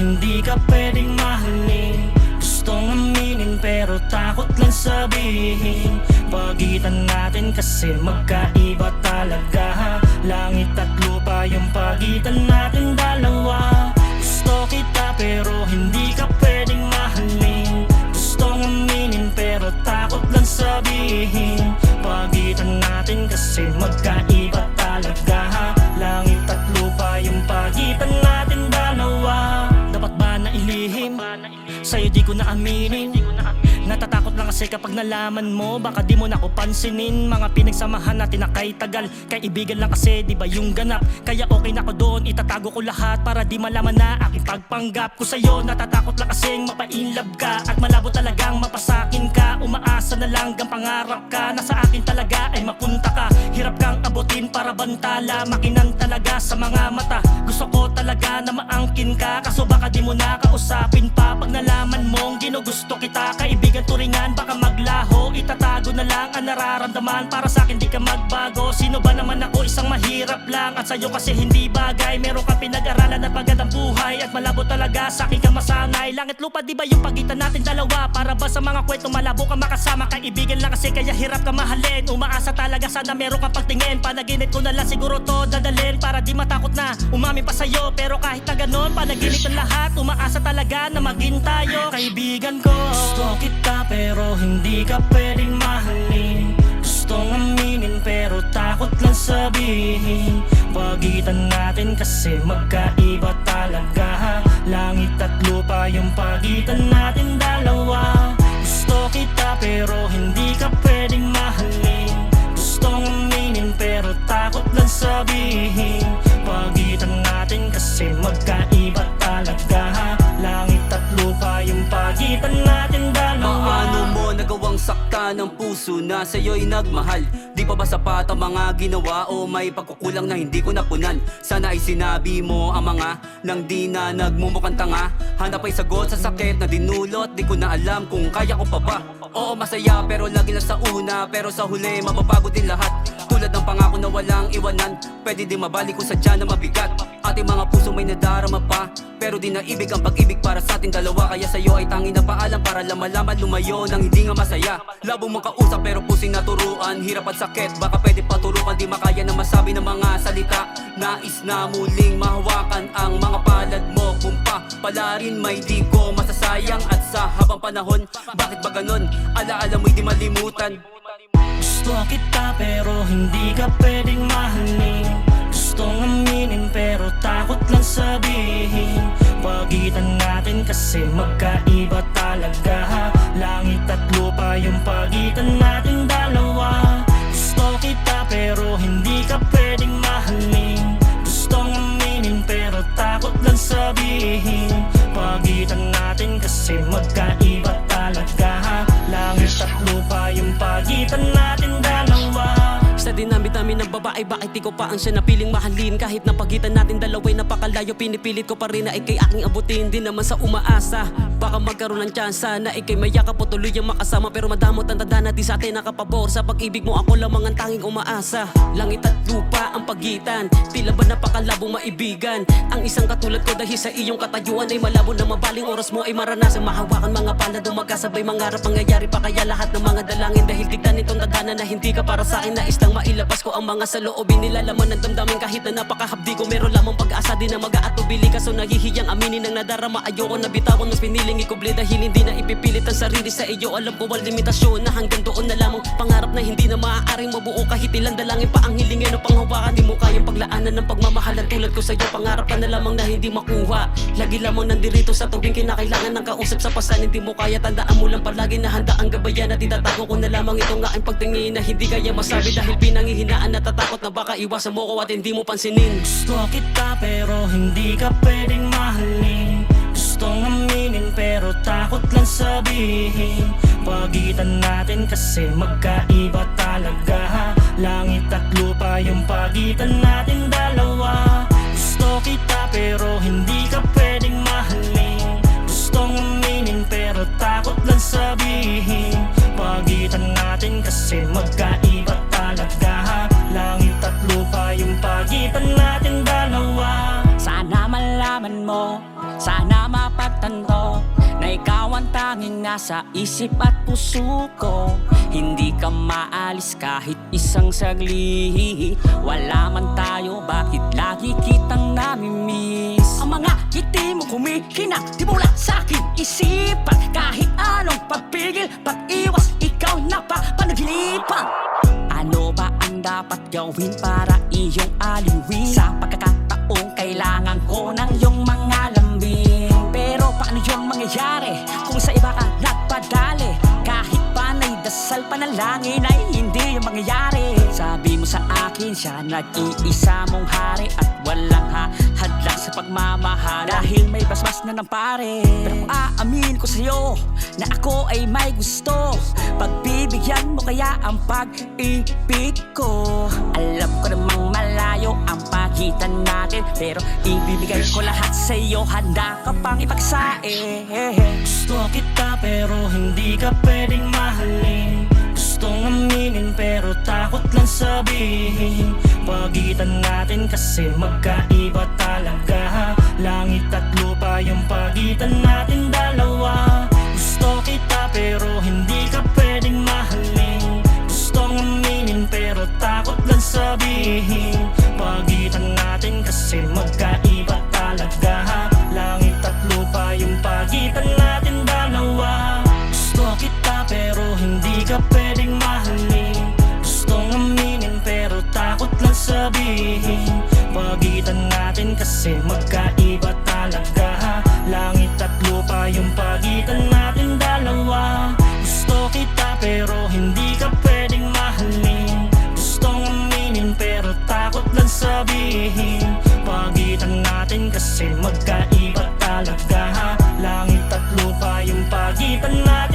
hindi ka pwedeng mahalin. Gustong aminin pero takot lang sabihin. Pagitan natin kasi magkaiba talaga. Langit at lupa yung pagitan natin dalawa. Gusto kita pero hindi ka pwedeng mahalin. Gustong aminin pero takot lang sabihin. Pagitan natin kasi magkaiba talaga. Langit at lupa yung pagitan natin dalawa. Dapat ba na ilihim? Sa'yo di ko na aminin. Natatakot lang kasi kapag nalaman mo, baka di mo na ako pansinin. Mga pinagsamahan natin na kay tagal, kaibigan lang kasi di ba yung ganap. Kaya okay na ako doon, itatago ko lahat para di malaman na aking pagpanggap ko sa'yo. Natatakot lang kasing mapainlove ka at malabo talagang mapasakin ka. Umaasa na lang gang pangarap ka, nasa akin talaga ay mapunta ka. Hirap kang abutin para bantala, makinan talaga sa mga mata. Gusto ko talaga na maangkin ka, kaso baka di mo na kausapin pa. Pag nalaman mong ginugusto kita, kaibigan turingan baka maglaho. Itatago na lang ang nararamdaman, para sa akin di ka magbago. Sino ba naman ako, isang mahirap lang, at sa'yo kasi hindi bagay. Meron ka pinag-aralan at magandang buhay, at malabo talaga sa akin ka masanay. Langit lupa di ba yung pagitan natin dalawa, para ba sa mga kwento malabo ka makasama. Kaibigan lang kasi kaya hirap ka mahalin. Umaasa talaga sana meron ka pagtingin. Panaginip ko na lang siguro to dadalhin, para di matakot na umami pa sa'yo. Pero kahit na ganon, panaginip ng lahat, umaasa talaga na maging tayo. Kaibigan ko, gusto kita pero hindi ka pwedeng mahalin. Gustong aminin pero takot lang sabihin. Pagitan natin kasi magkaiba talaga. Langit at lupa yung pagitan natin dalawa. Gusto kita pero hindi ka pwedeng mahalin. Gustong aminin pero takot lang sabihin. Pagitan natin kasi magkaiba talaga. Langit at lupa yung pagitan natin dalawa. Paano mo nagawang sakta ng puso na sa'yo'y nagmahal? Di pa ba sapat ang mga ginawa o may pagkukulang na hindi ko napunan? Sana ay sinabi mo ang mga nang di na nagmumukhang tanga. Hanap ay sagot sa sakit na dinulot, di ko na alam kung kaya ko pa ba. Oo, masaya pero lagi lang sa una, pero sa huli mababago din lahat. Tulad ng pangako na walang iwanan, pwede din mabalik kung sadya na mabigat. Ating mga puso may nadarama pa, pero di naibig ang pag-ibig para sa ating dalawa. Kaya sa'yo ay tanging na paalam para malaman lumayo nang hindi nga masaya. Labo mong kausap pero pusing naturuan, hirap at sakit baka pwede paturukan. Di makaya na masabi ng mga salita, nais na muling mahawakan ang mga palad mo. Kung pa pala rin may di ko masasayang, at sa habang panahon, bakit ba ganon? Alaala mo'y di malimutan. Gusto kita pero hindi ka pwedeng mahalin. Gustong aminin pero takot lang sabihin. Pagitan natin kasi magkaiba talaga. Langit at lupa yung pagitan natin dalawa. Gusto kita pero hindi ka pwedeng mahalin. Gustong aminin pero takot lang sabihin. Pagitan natin kasi magkaiba talaga. Langit at lupa yung pagitan natin dalawa. Sa dinamit namin ng babae, bakit di ko pa ang siya napiling mahalin? Kahit na pagitan natin dalawa'y napakalayo, pinipilit ko pa rin na ikay aking abutin. Di naman sa umaasa, baka magkaroon ng tsansa na ikay mayakap o tuloy ang makasama. Pero madamot ang tanda na di sa atin nakapabor. Sa pag-ibig mo ako lamang ang tanging umaasa. Langit at lupa ang pagitan, tila ba napakalabong maibigan? Ang isang katulad ko dahil sa iyong katayuan ay malabo na mabaling oras mo ay maranasan. Mahawakan mga palad o magkasabay mangarap, mangyayari pa kaya lahat ng mga dalangin. Dahil tignan itong tadhana na hindi ka para sa akin, nais lang mailabas ko ang mga sa loobin. Nilalaman ng damdamin kahit na napakahabdi ko. Meron lamang pag-asa din na mag-aatubili, kaso nahihiyang aminin ang nadarama. Ayoko na bitawan, mas piniling ikubli dahil hindi na ipipilit ang sarili sa iyo. Alam ko ang limitasyon na hanggang doon na lamang. Pangarap na hindi na maaaring mabuo kahit ilang dalangin pa ang hilingin o panghawakan. Di mo kayang paglaanan ng pagmamahalan tulad ko sa iyo. Pangarap ka na lamang na hindi makuha. Lagi lamang nandirito sa tuwing kinakailangan ng kausap sa pasan. Hindi mo kaya, tandaan mo lang palagi na handa ang gabayan. At itatago ko na lamang ito nga ang pagtingin na hindi kaya masabi dahil pinangihinaan. Natatakot na baka iwasan mo ko at hindi mo pansinin. Gusto kita pero hindi ka pwedeng mahalin. Gustong aminin pero takot lang sabihin. Pagitan natin kasi magkaiba talaga. Langit at lupa yung pagitan natin dalawa. Gusto kita pero hindi ka pwedeng mahalin. Gustong aminin pero takot lang sabihin. Pagitan natin kasi magkaiba talaga. Langit at lupa yung pagitan natin dalawa. Sana malaman mo, sana kalimutan to na ikaw ang tanging nasa isip at puso ko. Hindi ka maalis kahit isang saglit. Wala man tayo, bakit lagi kitang namimiss? Ang mga ngiti mo kumikinang, di mo lang sa'kin isipan. Kahit anong pagpigil, pag-iwas, ikaw na pa panagilipan. Ano ba ang dapat gawin para iyong aliwin? Sa pagkakataong kailangan ko ng iyong mga lambing. Pero paano yung mangyayari kung sa iba ka nagpadali? Kahit panay dasal panalangin ay hindi yung mangyayari. Sabi mo sa akin siya nag-iisa mong hari at walang hadlang sa pagmamahal. Dahil may basbas na ng pare. Pero kung aamin ko sa'yo na ako ay may gusto, pagbibigyan mo kaya ang pag-ibig ko. Alam ko namang malayo ang pagitan natin, pero ibibigay ko lahat sa'yo. Handa ka pang ipagsae. Gusto kita pero hindi ka pwedeng mahalin. Gustong aminin pero takot lang sabihin. Pagitan natin kasi magkaiba talaga. Langit at lupa yung pagitan natin dalawa. Gusto kita pero hindi ka pwedeng mahalin. Gustong aminin pero takot lang sabihin. Pagitan natin kasi magkaiba talaga. Langit at lupa yung pagitan natin dalawa. Gusto kita pero hindi ka pwedeng mahalin. Gustong aminin pero takot lang sabihin. Pagitan natin kasi magkaiba talaga. Langit at lupa yung pagitan natin dalawa. Gusto kita pero hindi ka pwedeng mahalin. Gustong aminin pero takot lang sabihin. Pagitan natin kasi magkaiba talaga. Langit at lupa yung pagitan natin